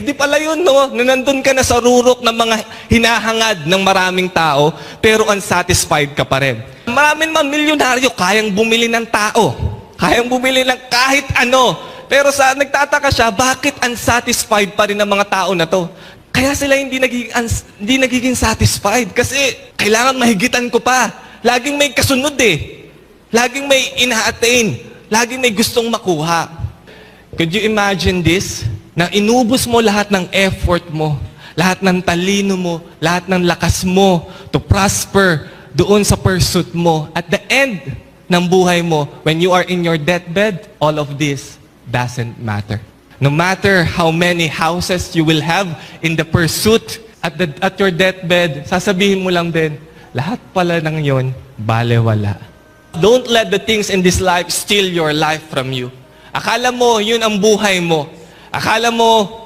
di pala yun, no? Na nandun ka na sa rurok ng mga hinahangad ng maraming tao, pero unsatisfied ka pa rin. Maraming mga milyonaryo, kayang bumili ng tao. Kayang bumili ng kahit ano. Pero nagtataka siya, bakit unsatisfied pa rin ang mga tao na to? Kaya sila hindi nagiging satisfied. Kasi kailangan mahigitan ko pa. Laging may kasunod eh. Laging may ina-attain. Laging may gustong makuha. Could you imagine this? Na inubos mo lahat ng effort mo, lahat ng talino mo, lahat ng lakas mo to prosper doon sa pursuit mo. At the end ng buhay mo, when you are in your deathbed, all of this doesn't matter. No matter how many houses you will have in the pursuit at your deathbed, sasabihin mo lang din, lahat pala ng yon, balewala. Don't let the things in this life steal your life from you. Akala mo, yun ang buhay mo. Akala mo,